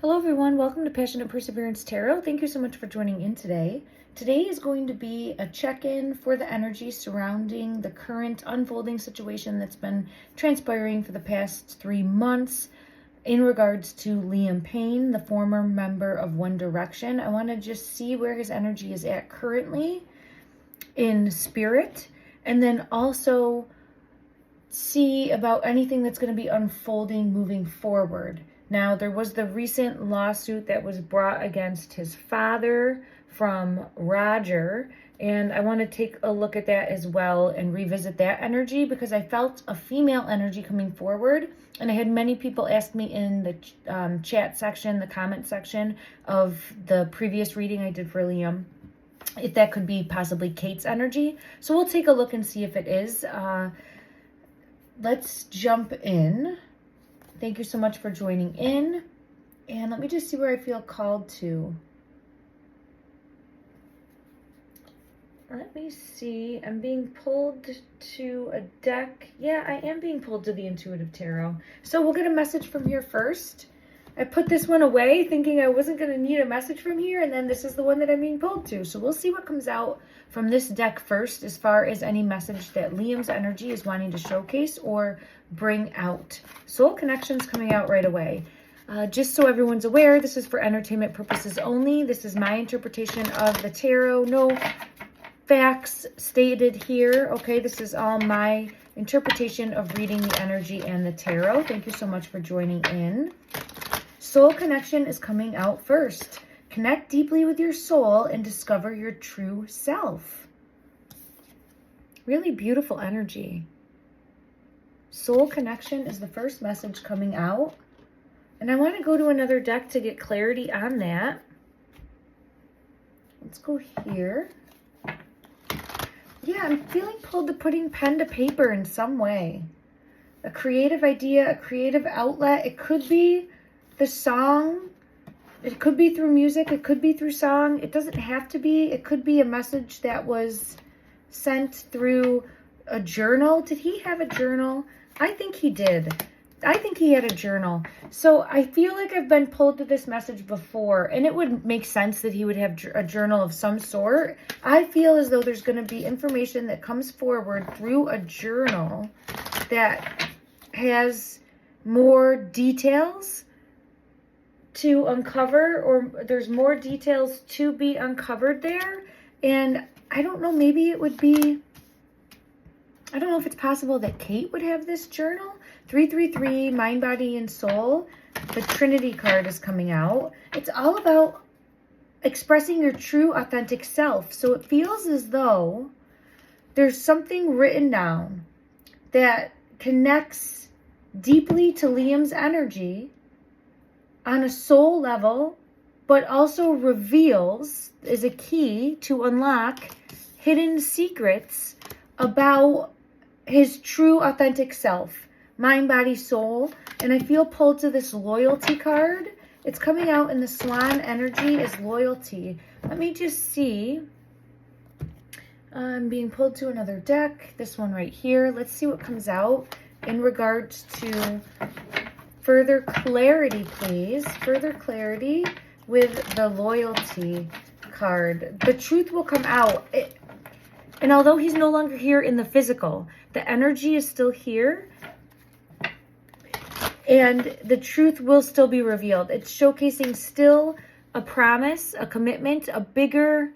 Hello everyone, welcome to Passionate Perseverance Tarot. Thank you so much for joining in today. Today is going to be a check-in for the energy surrounding the current unfolding situation that's been transpiring for the past 3 months in regards to Liam Payne, the former member of One Direction. I want to just see where his energy is at currently in spirit, and then also see about anything that's going to be unfolding moving forward. Now, there was the recent lawsuit that was brought against his father from Roger, and I want to take a look at that as well and revisit that energy because I felt a female energy coming forward, and I had many people ask me in the chat section, the comment section of the previous reading I did for Liam, if that could be possibly Kate's energy. So we'll take a look and see if it is. Let's jump in. Thank you so much for joining in. And let me just see where I feel called to. Let me see. I'm being pulled to a deck. Yeah, I am being pulled to the Intuitive Tarot. So we'll get a message from here first. I put this one away thinking I wasn't going to need a message from here, and then this is the one that I'm being pulled to. So we'll see what comes out from this deck first as far as any message that Liam's energy is wanting to showcase or bring out. Soul Connections coming out right away. Just so everyone's aware, this is for entertainment purposes only. This is my interpretation of the tarot. No facts stated here. Okay, this is all my interpretation of reading the energy and the tarot. Thank you so much for joining in. Soul Connection is coming out first. Connect deeply with your soul and discover your true self. Really beautiful energy. Soul Connection is the first message coming out. And I want to go to another deck to get clarity on that. Let's go here. Yeah, I'm feeling pulled to putting pen to paper in some way. A creative idea, a creative outlet. It could be the song. It could be through music. It could be through song. It doesn't have to be. It could be a message that was sent through a journal. Did he have a journal? I think he did. I think he had a journal. So I feel like I've been pulled to this message before, and it would make sense that he would have a journal of some sort. I feel as though there's going to be information that comes forward through a journal that has more details to uncover, or there's more details to be uncovered there. And I don't know, maybe it would be, I don't know if it's possible that Kate would have this journal. 333, mind, body, and soul. The Trinity card is coming out. It's all about expressing your true, authentic self. So it feels as though there's something written down that connects deeply to Liam's energy on a soul level, but also reveals, is a key to unlock hidden secrets about his true, authentic self. Mind, body, soul. And I feel pulled to this loyalty card. It's coming out in the swan energy as loyalty. Let me just see. I'm being pulled to another deck. This one right here. Let's see what comes out in regards to further clarity, please. Further clarity with the loyalty card. The truth will come out. And although he's no longer here in the physical, the energy is still here. And the truth will still be revealed. It's showcasing still a promise, a commitment, a bigger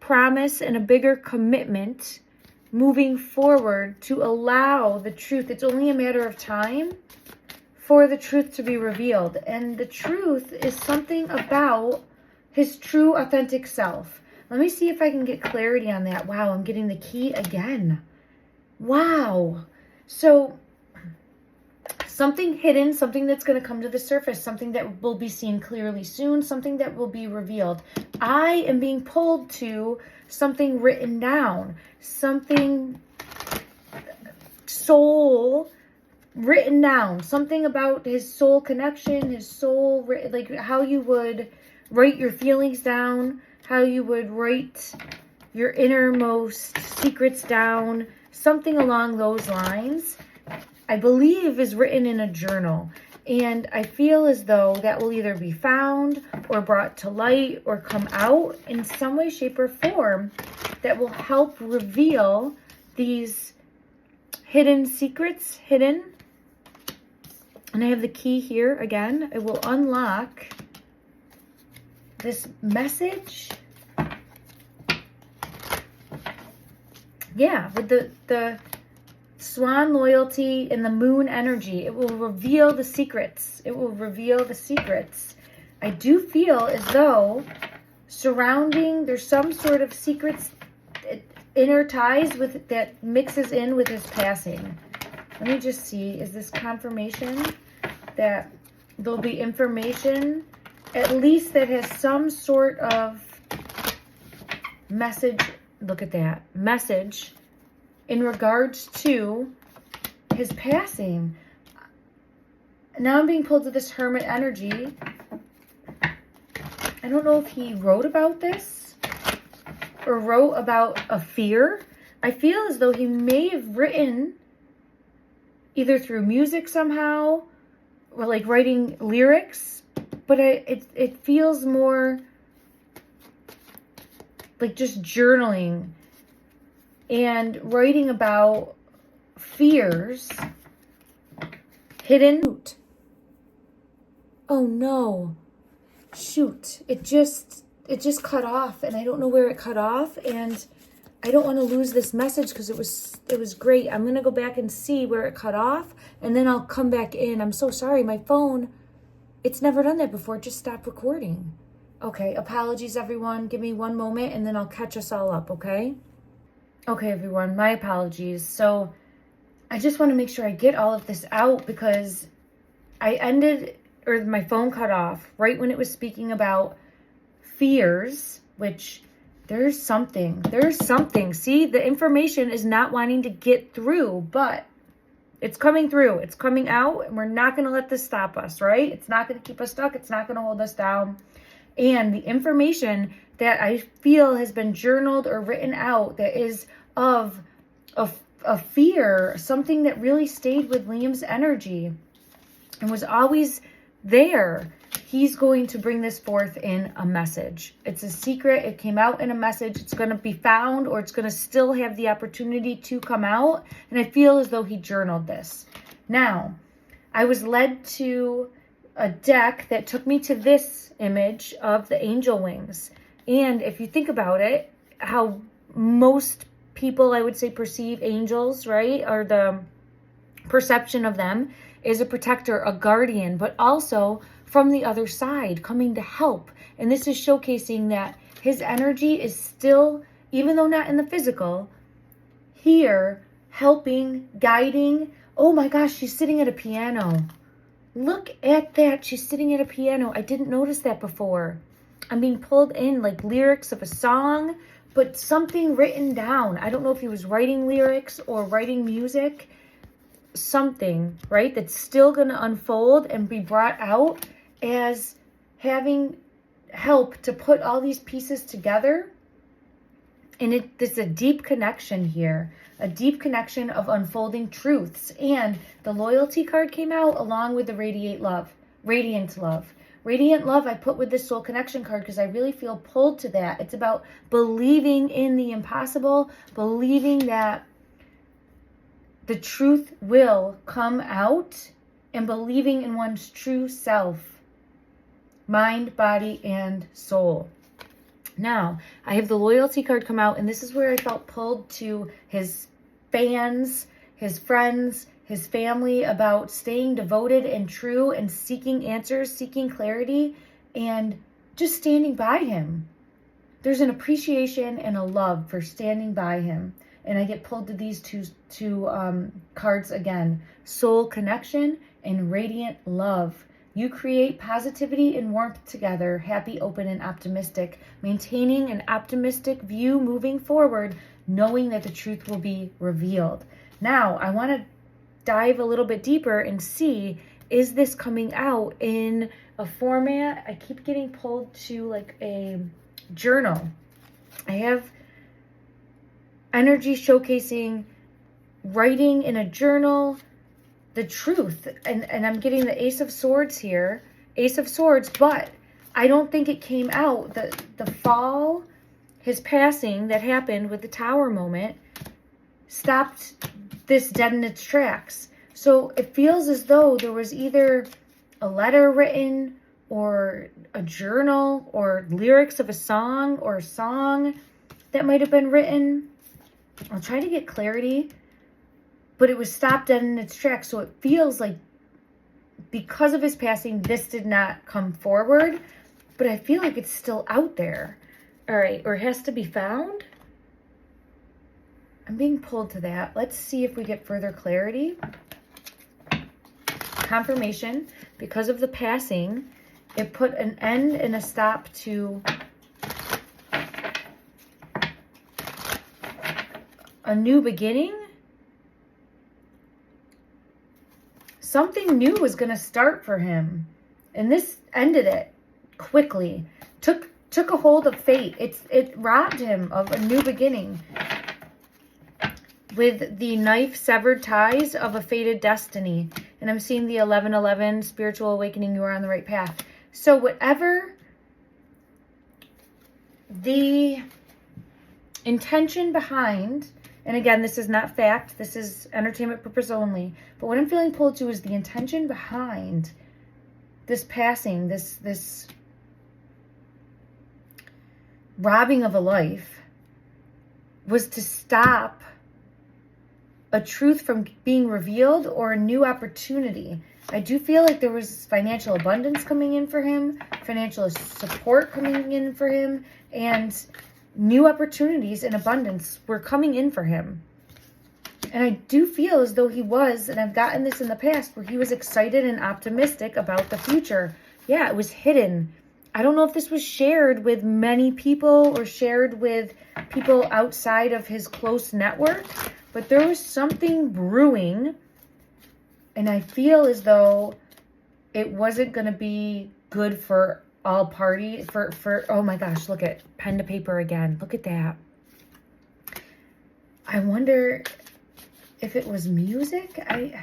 promise and a bigger commitment moving forward to allow the truth. It's only a matter of time for the truth to be revealed. And the truth is something about his true, authentic self. Let me see if I can get clarity on that. Wow, I'm getting the key again. Wow. So something hidden, something that's going to come to the surface, something that will be seen clearly soon, something that will be revealed. I am being pulled to something written down, something soul written down, something about his soul connection, his soul, like how you would write your feelings down, how you would write your innermost secrets down, something along those lines. I believe is written in a journal. And I feel as though that will either be found or brought to light or come out in some way, shape, or form that will help reveal these hidden secrets, hidden. And I have the key here again. It will unlock this message. Yeah, with the swan loyalty and the moon energy. It will reveal the secrets. It will reveal the secrets. I do feel as though surrounding, there's some sort of secrets, inner ties with that mixes in with his passing. Let me just see, is this confirmation that there'll be information, at least that has some sort of message, look at that, message in regards to his passing. Now I'm being pulled to this hermit energy. I don't know if he wrote about this or wrote about a fear. I feel as though he may have written either through music somehow or like writing lyrics, but it feels more like just journaling and writing about fears hidden. Oh no, shoot, it just cut off, and I don't know where it cut off, and I don't want to lose this message because it was great. I'm going to go back and see where it cut off, and then I'll come back in. I'm so sorry. My phone, it's never done that before. It just stopped recording. Okay, apologies, everyone. Give me one moment, and then I'll catch us all up, okay? Okay, everyone, my apologies. So I just want to make sure I get all of this out because my phone cut off right when it was speaking about fears, which there's something. See, the information is not wanting to get through, but it's coming through. It's coming out, and we're not going to let this stop us, right? It's not going to keep us stuck. It's not going to hold us down. And the information that I feel has been journaled or written out that is of a fear, something that really stayed with Liam's energy and was always there. He's going to bring this forth in a message. It's a secret. It came out in a message. It's going to be found, or it's going to still have the opportunity to come out. And I feel as though he journaled this. Now, I was led to a deck that took me to this image of the angel wings. And if you think about it, how most people, I would say, perceive angels, right? Or the perception of them is a protector, a guardian, but also from the other side, coming to help. And this is showcasing that his energy is still, even though not in the physical, here, helping, guiding. Oh my gosh, she's sitting at a piano. Look at that. She's sitting at a piano. I didn't notice that before. I'm being pulled in like lyrics of a song, but something written down. I don't know if he was writing lyrics or writing music. Something, right, that's still going to unfold and be brought out as having help to put all these pieces together. And there's a deep connection here, a deep connection of unfolding truths. And the loyalty card came out along with the radiant love. Radiant love I put with this soul connection card because I really feel pulled to that. It's about believing in the impossible, believing that the truth will come out, and believing in one's true self. Mind, body, and soul. Now, I have the loyalty card come out, and this is where I felt pulled to his fans, his friends, his family, about staying devoted and true and seeking answers, seeking clarity, and just standing by him. There's an appreciation and a love for standing by him. And I get pulled to these two cards again. Soul connection and radiant love. You create positivity and warmth together, happy, open, and optimistic, maintaining an optimistic view moving forward, knowing that the truth will be revealed. Now, I want to dive a little bit deeper and see, is this coming out in a format? I keep getting pulled to like a journal. I have energy showcasing writing in a journal, the truth. And I'm getting the Ace of Swords here. Ace of Swords, but I don't think it came out. The fall, his passing that happened with the Tower moment stopped this dead in its tracks. So it feels as though there was either a letter written or a journal or lyrics of a song or a song that might have been written. I'll try to get clarity, but it was stopped dead in its tracks. So it feels like because of his passing, this did not come forward, but I feel like it's still out there. All right, or it has to be found. I'm being pulled to that. Let's see if we get further clarity. Confirmation, because of the passing, it put an end and a stop to a new beginning. Something new was going to start for him, and this ended it quickly. Took a hold of fate. It robbed him of a new beginning. With the knife, severed ties of a fated destiny. And I'm seeing the 11:11, spiritual awakening, you are on the right path. So whatever the intention behind, and again, this is not fact, this is entertainment purpose only, but what I'm feeling pulled to is the intention behind this passing, this robbing of a life, was to stop a truth from being revealed or a new opportunity. I do feel like there was financial abundance coming in for him, financial support coming in for him, and new opportunities and abundance were coming in for him. And I do feel as though he was, and I've gotten this in the past, where he was excited and optimistic about the future. Yeah, it was hidden. I don't know if this was shared with many people or shared with people outside of his close network, but there was something brewing, and I feel as though it wasn't going to be good for all parties. Oh my gosh, look at pen to paper again. Look at that. I wonder if it was music. Let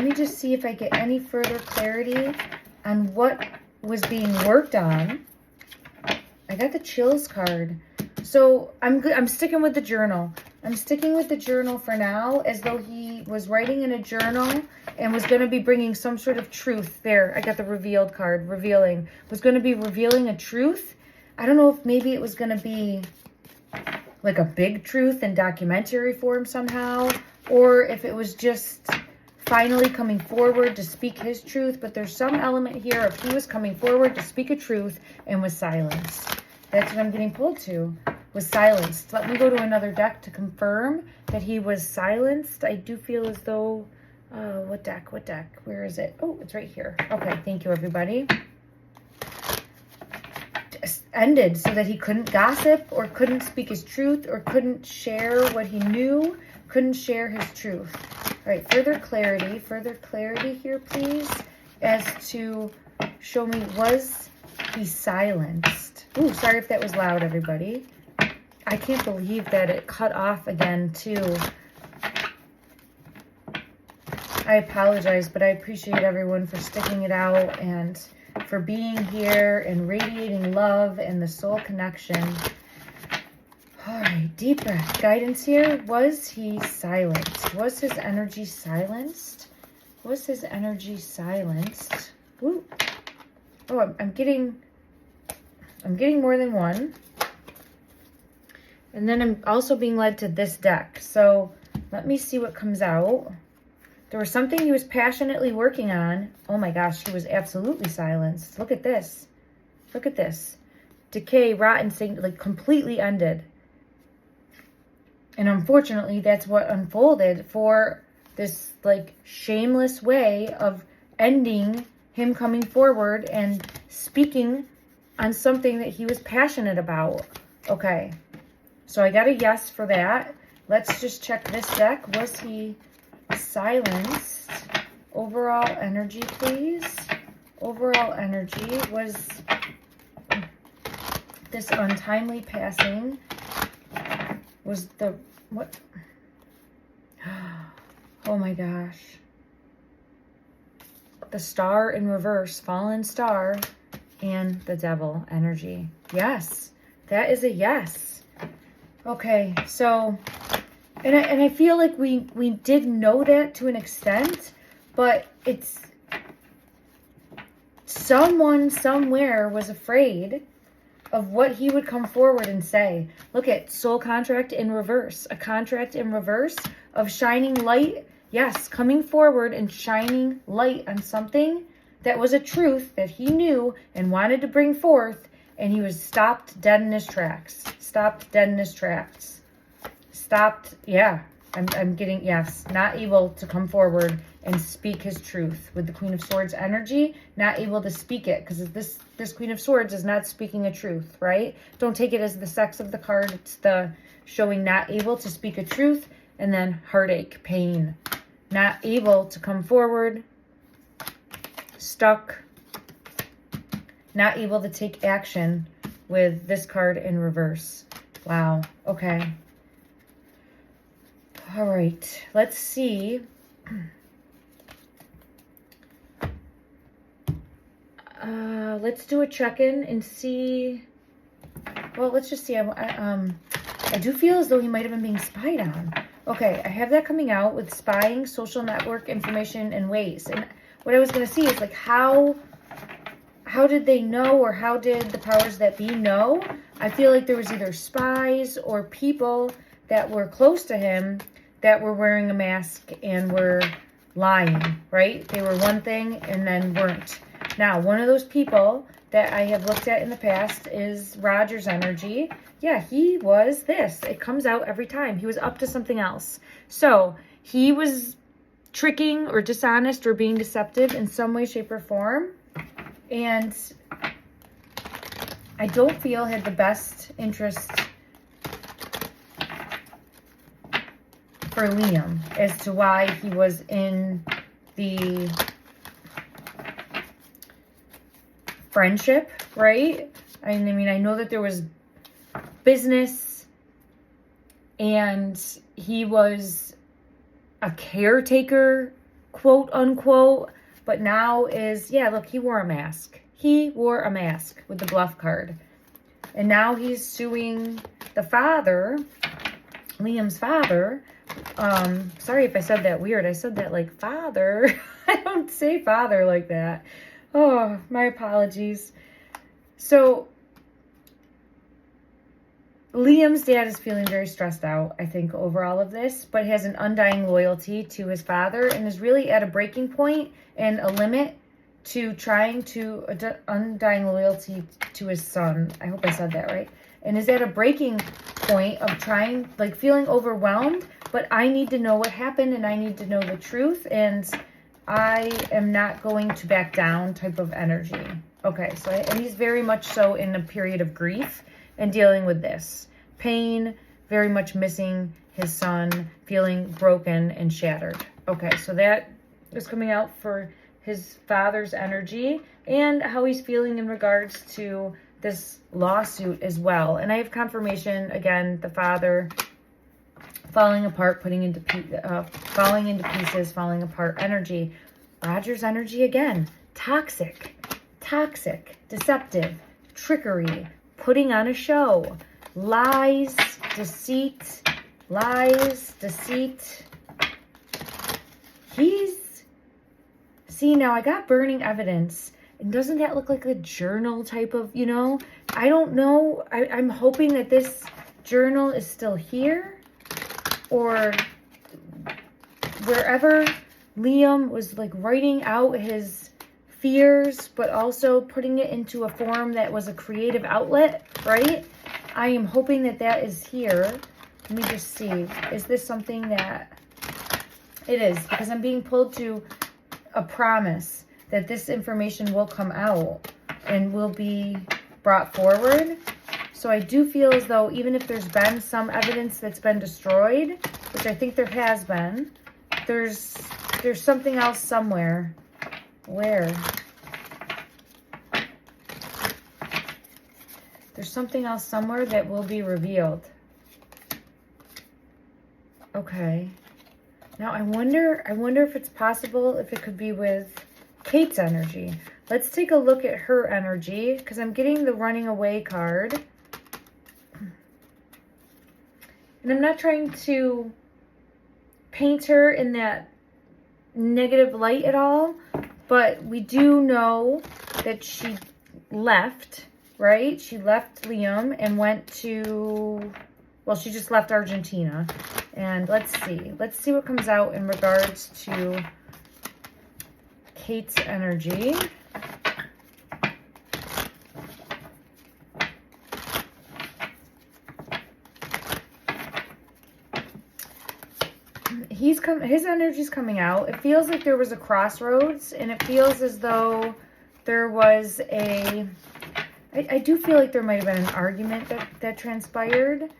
me just see if I get any further clarity on what was being worked on. I got the chills card. So I'm sticking with the journal. I'm sticking with the journal for now, as though he was writing in a journal and was going to be bringing some sort of truth. There, I got the revealed card, revealing. Was going to be revealing a truth. I don't know if maybe it was going to be like a big truth in documentary form somehow, or if it was just finally coming forward to speak his truth. But there's some element here of he was coming forward to speak a truth and was silenced. That's what I'm getting pulled to, was silenced. Let me go to another deck to confirm that he was silenced. I do feel as though, what deck? Where is it? Oh, it's right here. Okay, thank you, everybody. Just ended so that he couldn't gossip or couldn't speak his truth or couldn't share what he knew, couldn't share his truth. All right, further clarity here, please, as to show me, was he silenced? Ooh, sorry if that was loud, everybody. I can't believe that it cut off again, too. I apologize, but I appreciate everyone for sticking it out and for being here and radiating love and the soul connection. All right, deep breath. Guidance here. Was he silenced? Was his energy silenced? Was his energy silenced? Ooh. Oh, I'm getting more than one. And then I'm also being led to this deck. So let me see what comes out. There was something he was passionately working on. Oh my gosh, he was absolutely silenced. Look at this. Look at this. Decay, rot, and like completely ended. And unfortunately, that's what unfolded for this like shameless way of ending him coming forward and speaking on something that he was passionate about. Okay, so I got a yes for that. Let's just check this deck. Was he silenced? Overall energy, please. Overall energy. Was this untimely passing? Was the, what? Oh my gosh. The star in reverse, fallen star, and the devil energy. Yes, that is a yes. Okay, so, and I feel like we did know that to an extent, but it's someone somewhere was afraid of what he would come forward and say. Look at soul contract in reverse, a contract in reverse of shining light. Yes, coming forward and shining light on something that was a truth that he knew and wanted to bring forth, and he was stopped dead in his tracks. Stopped dead in his tracks. Stopped, yeah, I'm getting, yes, not able to come forward and speak his truth with the Queen of Swords energy, not able to speak it, because this Queen of Swords is not speaking a truth, right? Don't take it as the sex of the card. It's the showing not able to speak a truth, and then heartache, pain, not able to come forward, stuck, not able to take action with this card in reverse. Wow, okay. All right, let's see. Let's do a check-in and see. Well, let's just see. I do feel as though he might have been being spied on. Okay, I have that coming out with spying, social network information, and ways. And what I was going to see is like how did they know, or how did the powers that be know? I feel like there was either spies or people that were close to him that were wearing a mask and were lying, right? They were one thing and then weren't. Now, one of those people that I have looked at in the past is Roger's energy. Yeah, he was this. It comes out every time. He was up to something else. So he was tricking or dishonest or being deceptive in some way, shape, or form. And I don't feel had the best interest for Liam as to why he was in the friendship, right? I mean, I know that there was business and he was a caretaker, quote unquote, but now is, yeah, look, he wore a mask. He wore a mask with the bluff card. And now he's suing the father, Liam's father. Sorry if I said that weird. I said that like father. I don't say father like that. Oh, my apologies. So, Liam's dad is feeling very stressed out, I think, over all of this, but has an undying loyalty to his father and is really at a breaking point and a limit to trying to, undying loyalty to his son. I hope I said that right. And is at a breaking point of trying, like feeling overwhelmed, but I need to know what happened and I need to know the truth, and I am not going to back down type of energy. Okay, so and he's very much so in a period of grief and dealing with this. Pain, very much missing his son, feeling broken and shattered. Okay, so that is coming out for his father's energy and how he's feeling in regards to this lawsuit as well. And I have confirmation, again, the father falling apart, falling into pieces, falling apart energy. Roger's energy again, toxic, deceptive, trickery, putting on a show, lies, deceit. See, now I got burning evidence. And doesn't that look like a journal type of, you know? I don't know. I'm hoping that this journal is still here, or wherever Liam was like writing out his fears, but also putting it into a form that was a creative outlet, right? I am hoping that that is here. Let me just see. Is this something that it is? Because I'm being pulled to a promise that this information will come out and will be brought forward. So I do feel as though even if there's been some evidence that's been destroyed, which I think there has been, there's something else somewhere. Where? There's something else somewhere that will be revealed. Okay. Now I wonder if it's possible, if it could be with Kate's energy. Let's take a look at her energy, because I'm getting the running away card. And I'm not trying to paint her in that negative light at all, but we do know that she left, right? She left Liam and went to, well, she just left Argentina. And let's see what comes out in regards to Kate's energy. His energy's coming out. It feels like there was a crossroads, and it feels as though there was I do feel like there might have been an argument that transpired.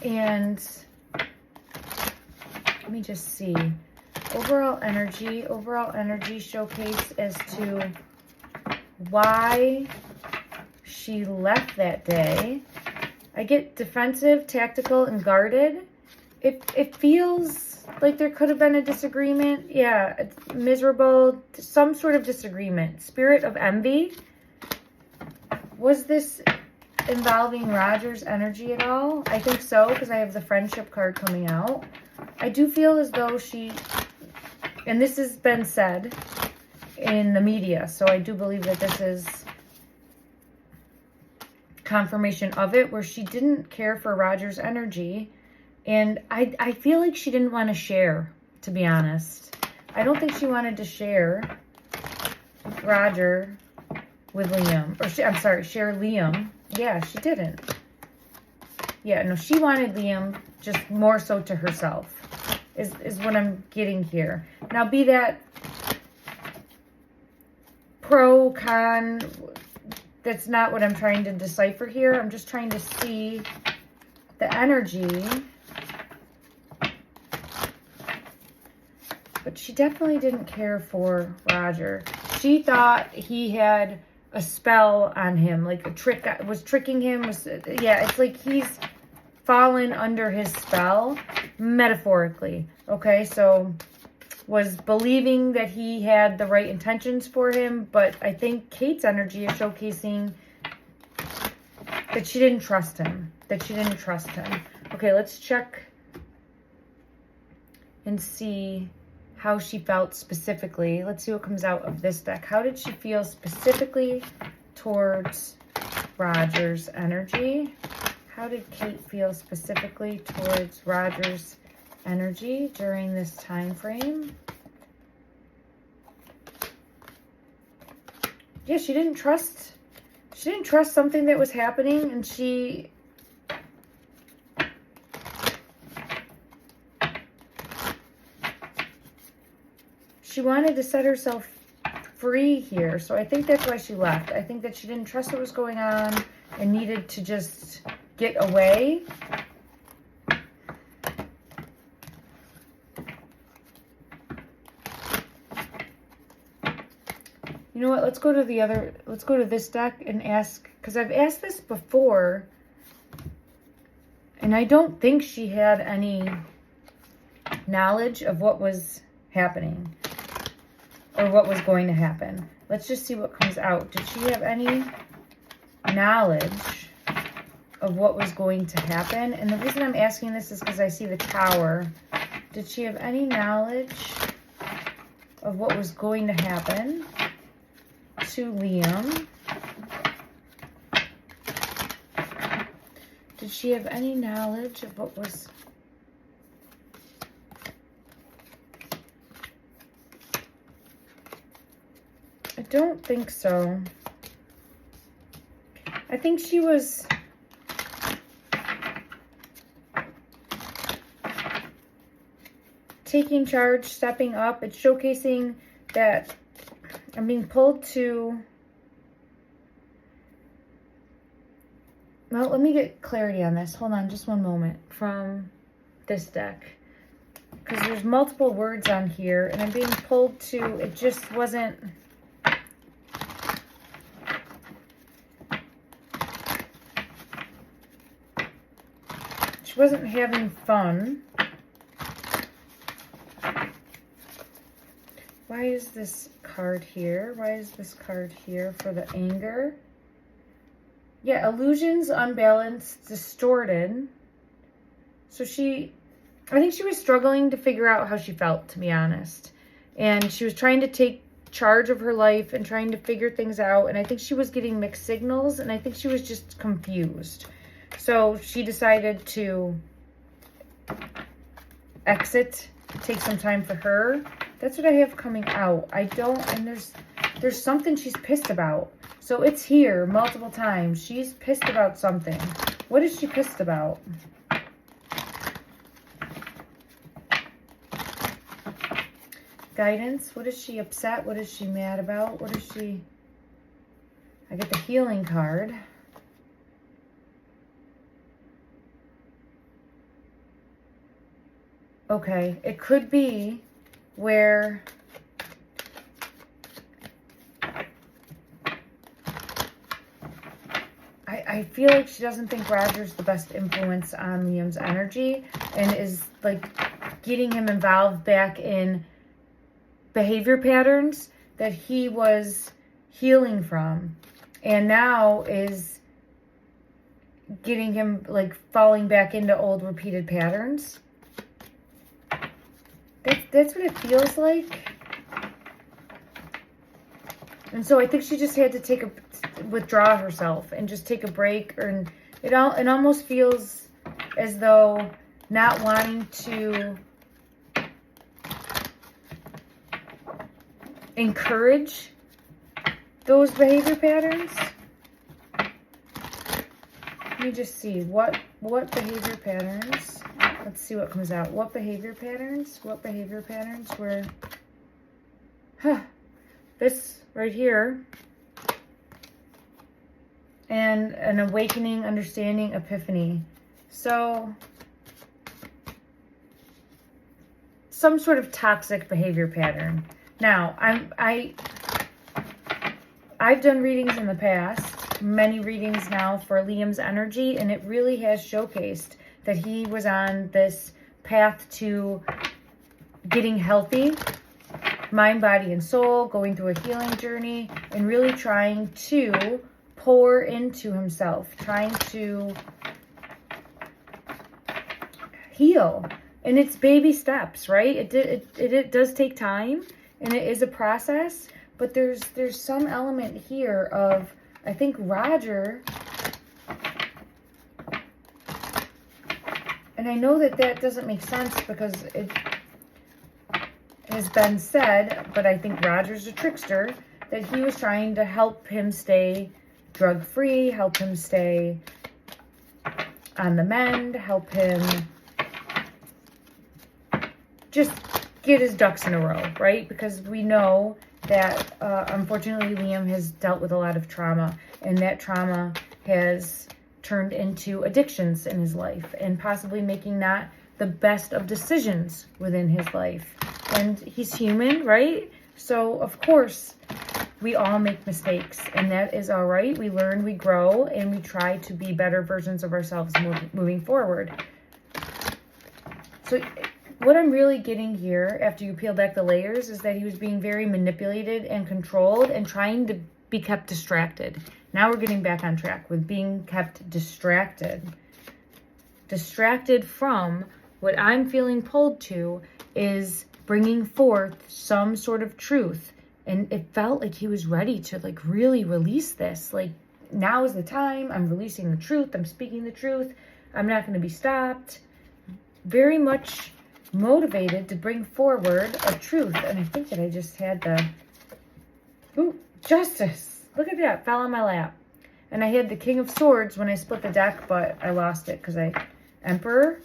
And let me just see. Overall energy showcase as to why she left that day. I get defensive, tactical, and guarded. It feels like there could have been a disagreement. Yeah, miserable, some sort of disagreement. Spirit of envy. Was this involving Roger's energy at all? I think so, because I have the friendship card coming out. I do feel as though she, and this has been said in the media, so I do believe that this is confirmation of it, where she didn't care for Roger's energy. And I feel like she didn't want to share, to be honest. I don't think she wanted to share Roger with Liam. Or, share Liam. Yeah, she didn't. Yeah, no, she wanted Liam just more so to herself, is what I'm getting here. Now, be that pro, con, that's not what I'm trying to decipher here. I'm just trying to see the energy. But she definitely didn't care for Roger. She thought he had a spell on him, like a trick, was tricking him. Yeah, it's like he's fallen under his spell, metaphorically. Okay, so was believing that he had the right intentions for him, but I think Kate's energy is showcasing that she didn't trust him. Okay, let's check and see how she felt specifically. Let's see what comes out of this deck. How did she feel specifically towards Roger's energy? How did Kate feel specifically towards Roger's energy during this time frame? Yeah, she didn't trust something that was happening, and she wanted to set herself free here. So I think that's why she left. I think that she didn't trust what was going on and needed to just get away. You know what? Let's go to this deck and ask, because I've asked this before, and I don't think she had any knowledge of what was happening or what was going to happen. Let's just see what comes out. Did she have any knowledge of what was going to happen? And the reason I'm asking this is because I see the Tower. Did she have any knowledge of what was going to happen to Liam? Did she have any knowledge of what was... I don't think so. I think she was taking charge, stepping up. It's showcasing that I'm being pulled to... Well, let me get clarity on this. Hold on just one moment from this deck. Because there's multiple words on here, and I'm being pulled to... It just wasn't... She wasn't having fun. Why is this card here? Why is this card here for the anger? Yeah, illusions, unbalanced, distorted. So I think she was struggling to figure out how she felt, to be honest. And she was trying to take charge of her life and trying to figure things out. And I think she was getting mixed signals, and I think she was just confused. So she decided to exit, take some time for her. That's what I have coming out. And there's something she's pissed about. So it's here multiple times. She's pissed about something. What is she pissed about? Guidance. What is she upset? What is she mad about? What is she... I get the healing card. Okay. It could be where... I feel like she doesn't think Roger's the best influence on Liam's energy and is like getting him involved back in behavior patterns that he was healing from, and now is getting him like falling back into old repeated patterns. That's what it feels like. And so I think she just had to withdraw herself and just take a break. Or it almost feels as though not wanting to encourage those behavior patterns. Let me just see what behavior patterns. Let's see what comes out. What behavior patterns? What behavior patterns were... This right here. And an awakening, understanding, epiphany. So, some sort of toxic behavior pattern. Now, I've done readings in the past, many readings now for Liam's energy, and it really has showcased that he was on this path to getting healthy, mind, body, and soul, going through a healing journey, and really trying to pour into himself, trying to heal. And it's baby steps, right? It does take time, and it is a process, but there's some element here of, I think Roger, and I know that doesn't make sense because it has been said, but I think Roger's a trickster, that he was trying to help him stay drug-free, help him stay on the mend, help him just get his ducks in a row, right? Because we know that, unfortunately, Liam has dealt with a lot of trauma, and that trauma has turned into addictions in his life, and possibly making not the best of decisions within his life. And he's human, right? So, of course, we all make mistakes, and that is all right. We learn, we grow, and we try to be better versions of ourselves moving forward. So what I'm really getting here, after you peel back the layers, is that he was being very manipulated and controlled and trying to be kept distracted. Now we're getting back on track with being kept distracted. Distracted from what I'm feeling pulled to is bringing forth some sort of truth. And it felt like he was ready to like really release this. Like, now is the time. I'm releasing the truth. I'm speaking the truth. I'm not going to be stopped. Very much motivated to bring forward a truth. And I think that I just had the Justice. Look at that. Fell on my lap. And I had the King of Swords when I split the deck, but I lost it because Emperor.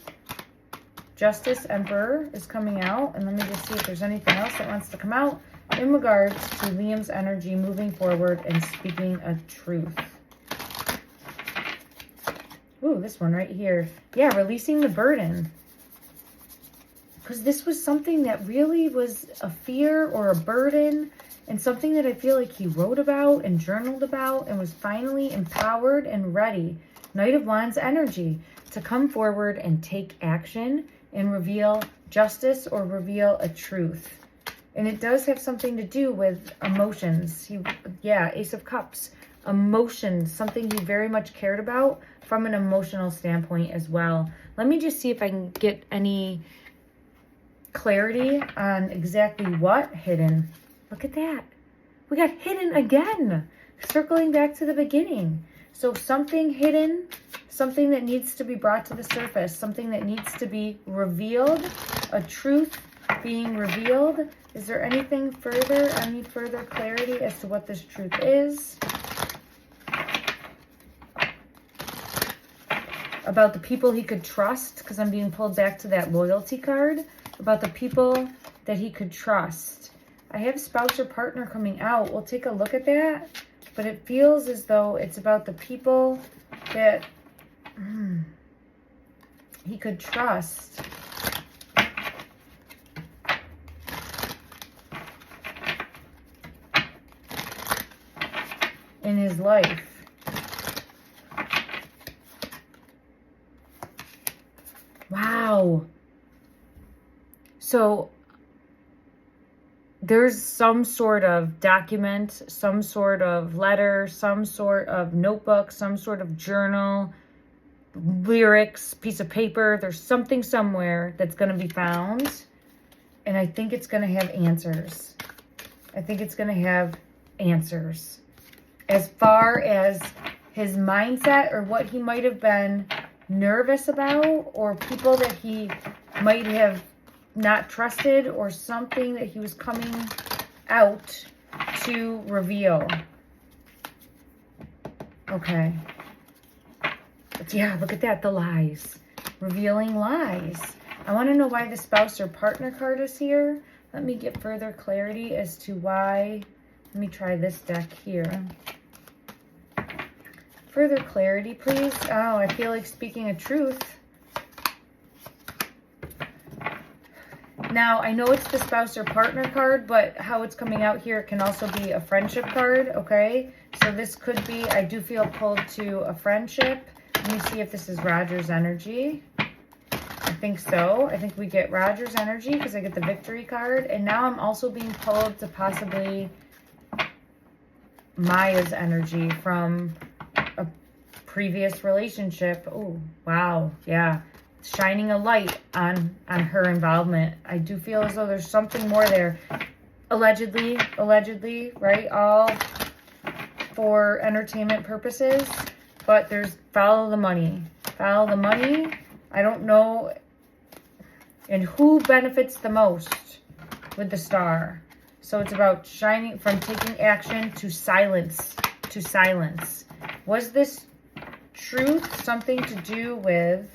Justice, Emperor is coming out. And let me just see if there's anything else that wants to come out in regards to Liam's energy moving forward and speaking a truth. Ooh, this one right here. Yeah, releasing the burden. Because this was something that really was a fear or a burden, and something that I feel like he wrote about and journaled about and was finally empowered and ready. Knight of Wands energy to come forward and take action and reveal justice or reveal a truth. And it does have something to do with emotions. Yeah, Ace of Cups. Emotions, something he very much cared about from an emotional standpoint as well. Let me just see if I can get any clarity on exactly what hidden. Look at that. We got hidden again. Circling back to the beginning. So something hidden, something that needs to be brought to the surface, something that needs to be revealed, a truth being revealed. Is there anything further, any further clarity as to what this truth is? About the people he could trust, because I'm being pulled back to that loyalty card. About the people that he could trust. I have spouse or partner coming out. We'll take a look at that. But it feels as though it's about the people that he could trust. In his life. Wow. So there's some sort of document, some sort of letter, some sort of notebook, some sort of journal, lyrics, piece of paper. There's something somewhere that's going to be found. And I think it's going to have answers. I think it's going to have answers. As far as his mindset or what he might have been nervous about, or people that he might have not trusted, or something that he was coming out to reveal. Okay. But yeah, look at that, the lies. Revealing lies. I want to know why the spouse or partner card is here. Let me get further clarity as to why. Let me try this deck here. Further clarity, please. Oh, I feel like speaking a truth. Now, I know it's the spouse or partner card, but how it's coming out here, it can also be a friendship card, okay? So this could be, I do feel pulled to a friendship. Let me see if this is Roger's energy. I think so. I think we get Roger's energy because I get the victory card. And now I'm also being pulled to possibly Maya's energy from a previous relationship. Oh, wow. Yeah. Shining a light on her involvement. I do feel as though there's something more there. Allegedly, right? All for entertainment purposes. But there's follow the money. Follow the money. I don't know. And who benefits the most with the star? So it's about shining from taking action to silence. To silence. Was this truth something to do with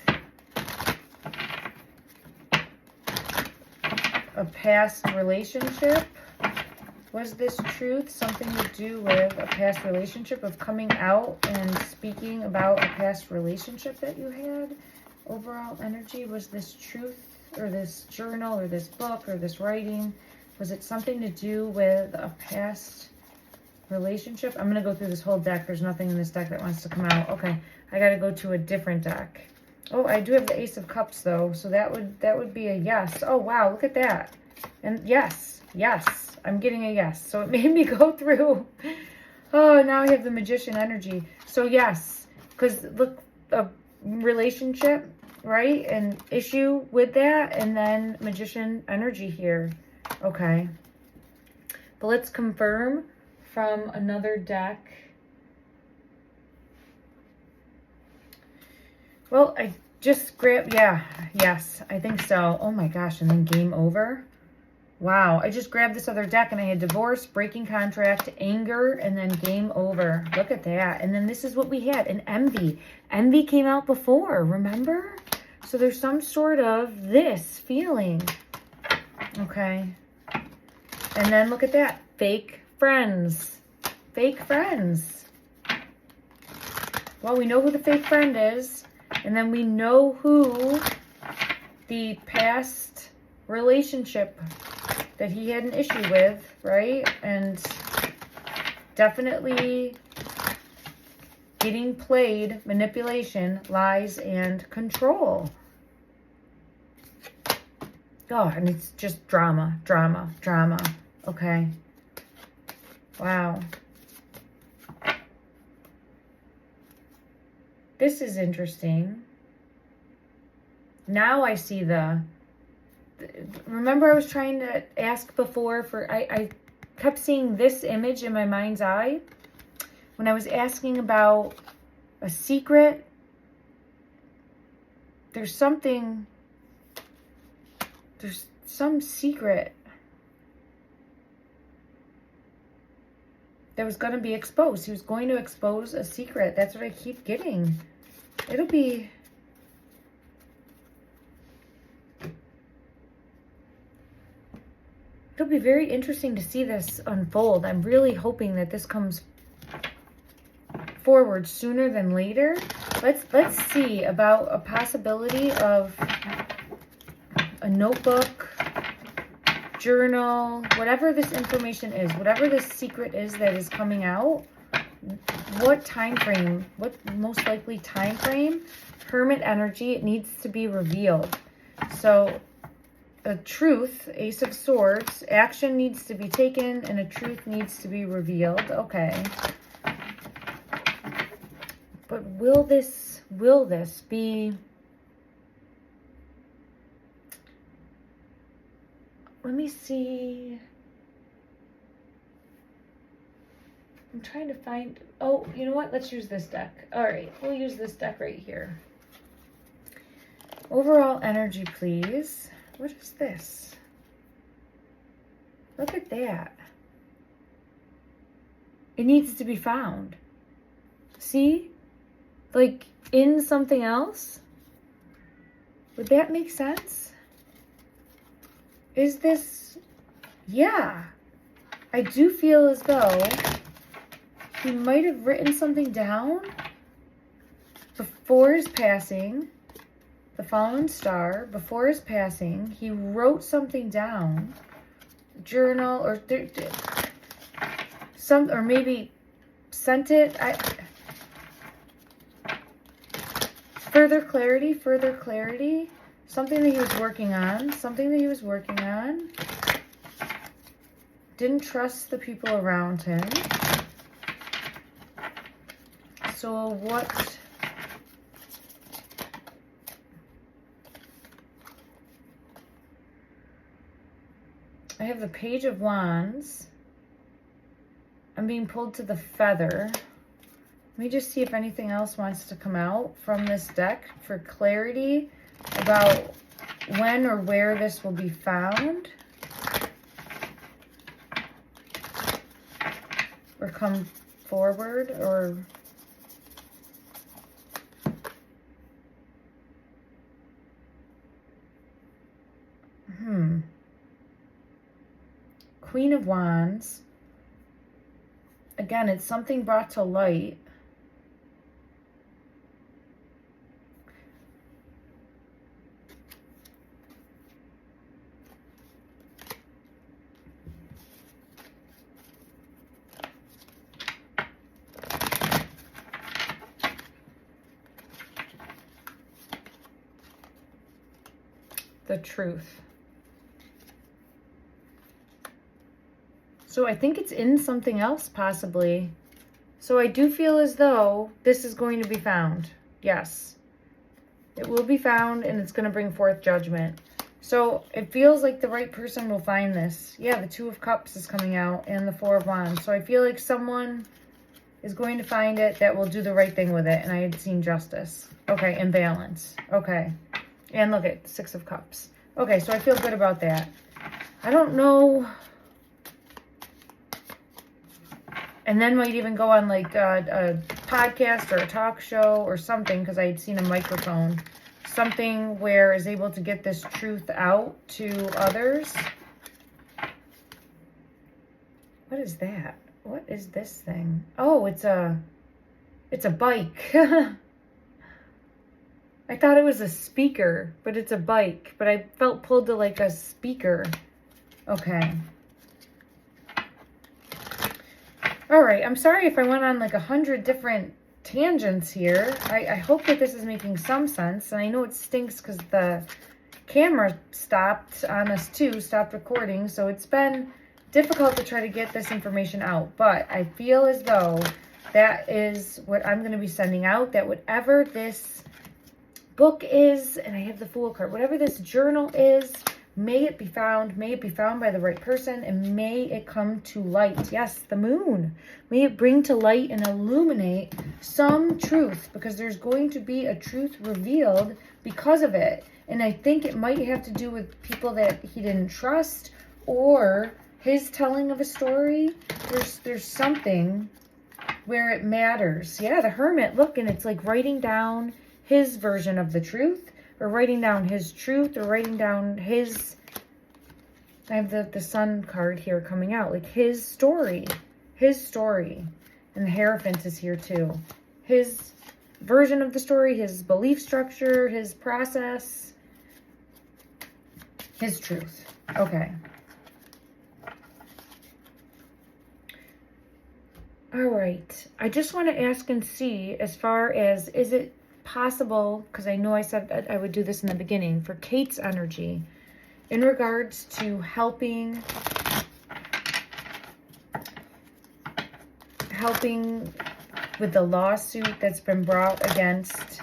a past relationship? Was this truth something to do with a past relationship, of coming out and speaking about a past relationship that you had? Overall energy, was this truth or this journal or this book or this writing, was it something to do with a past relationship? I'm going to go through this whole deck. There's nothing in this deck that wants to come out. Okay, I got to go to a different deck. Oh, I do have the Ace of Cups, though, so that would be a yes. Oh, wow, look at that. And yes, I'm getting a yes. So it made me go through. Oh, now I have the Magician energy. So yes, because look, a relationship, right? An issue with that, and then Magician energy here. Okay. But let's confirm from another deck. Well, I just grabbed, yeah, yes, I think so. Oh my gosh, and then game over. Wow, I just grabbed this other deck and I had divorce, breaking contract, anger, and then game over. Look at that. And then this is what we had, an envy. Envy came out before, remember? So there's some sort of this feeling. Okay. And then look at that, fake friends. Fake friends. Well, we know who the fake friend is. And then we know who the past relationship that he had an issue with, right? And definitely getting played, manipulation, lies, and control. Oh, and it's just drama, drama, drama. Okay. Wow. This is interesting. Now I see remember I was trying to ask before for, I kept seeing this image in my mind's eye when I was asking about a secret. There's some secret that was going to be exposed. He was going to expose a secret. That's what I keep getting. It'll be very interesting to see this unfold. I'm really hoping that this comes forward sooner than later. Let's see about a possibility of a notebook, journal, whatever this information is, whatever this secret is that is coming out. What time frame? What most likely time frame? Hermit energy. It needs to be revealed. So a truth, Ace of Swords, action needs to be taken and a truth needs to be revealed. Okay. But will this be, let me see. I'm trying to find, oh, you know what? Let's use this deck. All right, we'll use this deck right here. Overall energy, please. What is this? Look at that. It needs to be found. See? Like in something else? Would that make sense? Is this... Yeah. I do feel as though he might have written something down before his passing. The fallen star, before his passing, he wrote something down, journal, or or maybe sent it. Further clarity, something that he was working on, Didn't trust the people around him. So what... I have the Page of Wands. I'm being pulled to the Feather. Let me just see if anything else wants to come out from this deck for clarity about when or where this will be found. Or come forward, or... Queen of Wands. Again, it's something brought to light. The Truth. So I think it's in something else, possibly. So I do feel as though this is going to be found. Yes. It will be found, and it's going to bring forth judgment. So it feels like the right person will find this. Yeah, the Two of Cups is coming out, and the Four of Wands. So I feel like someone is going to find it that will do the right thing with it. And I had seen justice. Okay, and balance. Okay. And look at Six of Cups. Okay, so I feel good about that. I don't know... And then might even go on like a podcast or a talk show or something, because I had seen a microphone. Something where is able to get this truth out to others. What is that? What is this thing? Oh, it's a bike. I thought it was a speaker, but it's a bike. But I felt pulled to like a speaker. Okay. All right, I'm sorry if I went on like 100 different tangents here. I hope that this is making some sense. And I know it stinks because the camera stopped on us too, stopped recording. So it's been difficult to try to get this information out. But I feel as though that is what I'm going to be sending out, that whatever this book is, and I have the Fool card, whatever this journal is, may it be found by the right person, and may it come to light. Yes, the moon. May it bring to light and illuminate some truth, because there's going to be a truth revealed because of it. And I think it might have to do with people that he didn't trust, or his telling of a story. There's something where it matters. Yeah, the Hermit, look, and it's like writing down his version of the truth, or writing down his truth, or writing down his, I have the Sun card here coming out, like his story. And the Hierophant is here too. His version of the story, his belief structure, his process, his truth. Okay. All right. I just want to ask and see, as far as, is it possible, because I know I said that I would do this in the beginning, for Kate's energy in regards to helping with the lawsuit that's been brought against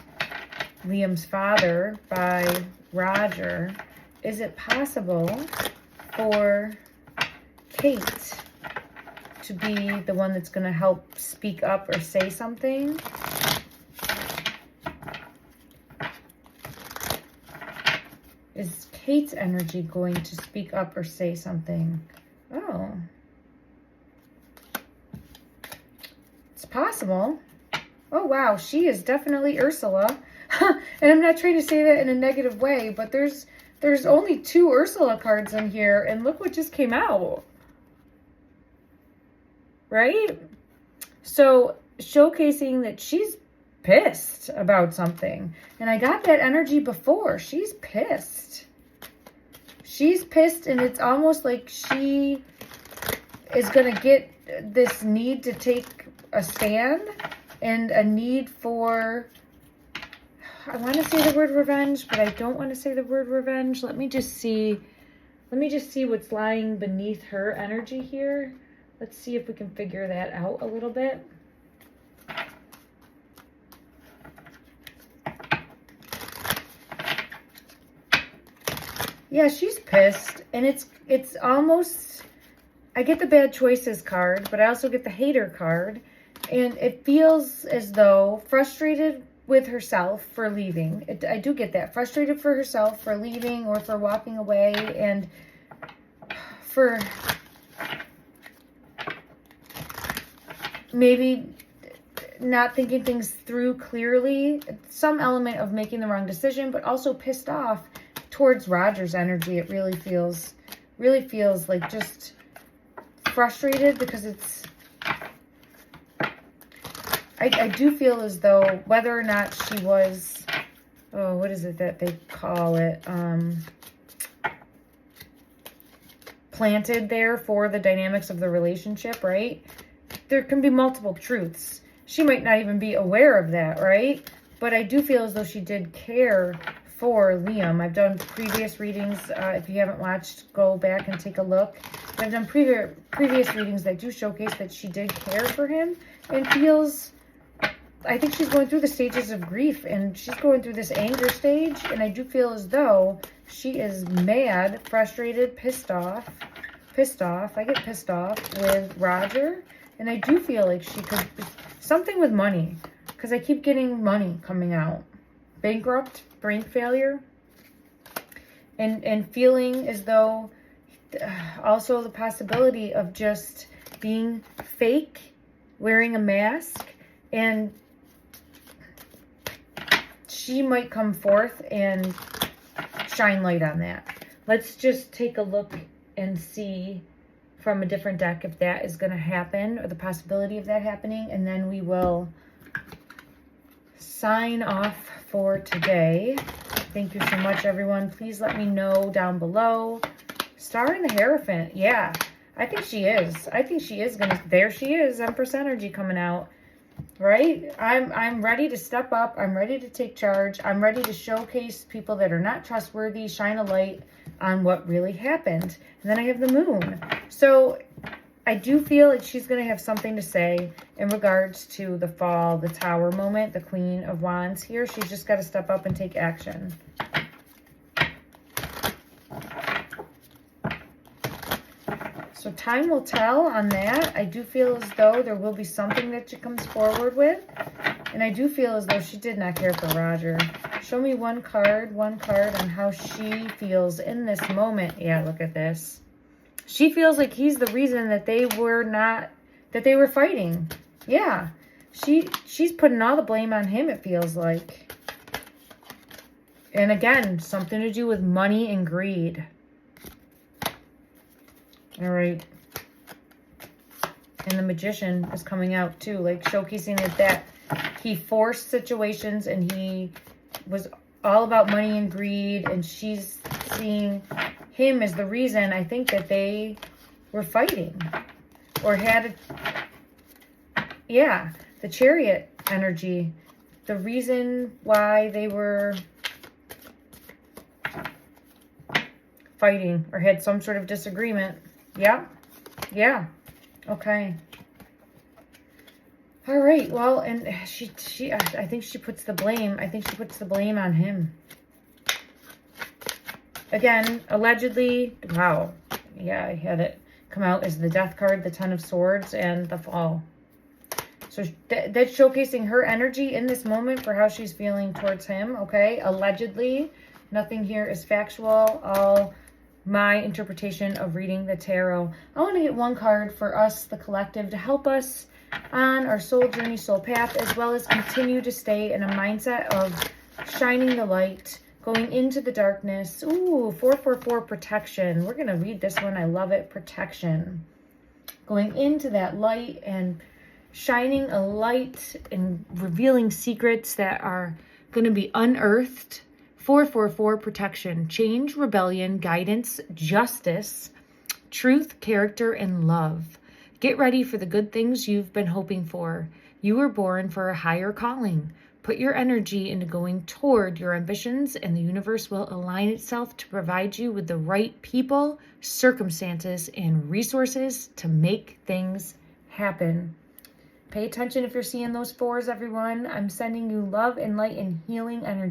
Liam's father by Roger. Is it possible for Kate to be the one that's going to help speak up or say something? Is Kate's energy going to speak up or say something? Oh. It's possible. Oh, wow. She is definitely Ursula. And I'm not trying to say that in a negative way, but there's only 2 Ursula cards in here, and look what just came out. Right? So, showcasing that she's pissed about something. And I got that energy before. She's pissed. She's pissed, and it's almost like she is going to get this need to take a stand, and a need for, I want to say the word revenge, but I don't want to say the word revenge. Let me just see what's lying beneath her energy here. Let's see if we can figure that out a little bit. Yeah, she's pissed, and it's almost, I get the bad choices card, but I also get the hater card, and it feels as though frustrated with herself for leaving. I do get that. Frustrated for herself for leaving or for walking away, and for maybe not thinking things through clearly. Some element of making the wrong decision, but also pissed off towards Roger's energy. It really feels like just frustrated, because it's, I do feel as though whether or not she was, oh, what is it that they call it? Planted there for the dynamics of the relationship, right? There can be multiple truths. She might not even be aware of that, right? But I do feel as though she did care for Liam. I've done previous readings. If you haven't watched, go back and take a look. I've done previous readings that do showcase that she did care for him, and feels, I think she's going through the stages of grief, and she's going through this anger stage, and I do feel as though she is mad, frustrated, pissed off. I get pissed off with Roger, and I do feel like she could, something with money, because I keep getting money coming out. Bankrupt, brain failure, and feeling as though also the possibility of just being fake, wearing a mask, and she might come forth and shine light on that. Let's just take a look and see from a different deck if that is going to happen, or the possibility of that happening, and then we will sign off for today. Thank you so much, everyone. Please let me know down below. Star in the Hierophant. Yeah, I think she is. I think she is going to, there she is, Empress energy coming out. right? I'm ready to step up. I'm ready to take charge. I'm ready to showcase people that are not trustworthy, shine a light on what really happened. And then I have the moon. So I do feel like she's going to have something to say in regards to the fall, the tower moment, the Queen of Wands here. She's just got to step up and take action. So time will tell on that. I do feel as though there will be something that she comes forward with. And I do feel as though she did not care for Roger. Show me one card on how she feels in this moment. Yeah, look at this. She feels like he's the reason that they were fighting. Yeah. She's putting all the blame on him, it feels like. And again, something to do with money and greed. All right. And the Magician is coming out too, like showcasing that he forced situations and he was all about money and greed, and she's seeing him as the reason, I think, that they were fighting or had the Chariot energy, the reason why they were fighting or had some sort of disagreement. Yeah. Okay. All right. Well, and I think she puts the blame. I think she puts the blame on him. Again, allegedly. Wow. Yeah, I had it come out as the Death card, the Ten of Swords, and the Fall. So that's showcasing her energy in this moment for how she's feeling towards him. Okay. Allegedly. Nothing here is factual. All my interpretation of reading the tarot. I want to get one card for us, the collective, to help us on our soul journey, soul path, as well as continue to stay in a mindset of shining the light, going into the darkness. Ooh, 444 protection. We're going to read this one. I love it. Protection. Going into that light and shining a light and revealing secrets that are going to be unearthed. 444 protection, change, rebellion, guidance, justice, truth, character, and love. Get ready for the good things you've been hoping for. You were born for a higher calling. Put your energy into going toward your ambitions, and the universe will align itself to provide you with the right people, circumstances, and resources to make things happen. Pay attention if you're seeing those fours, everyone. I'm sending you love and light and healing energy.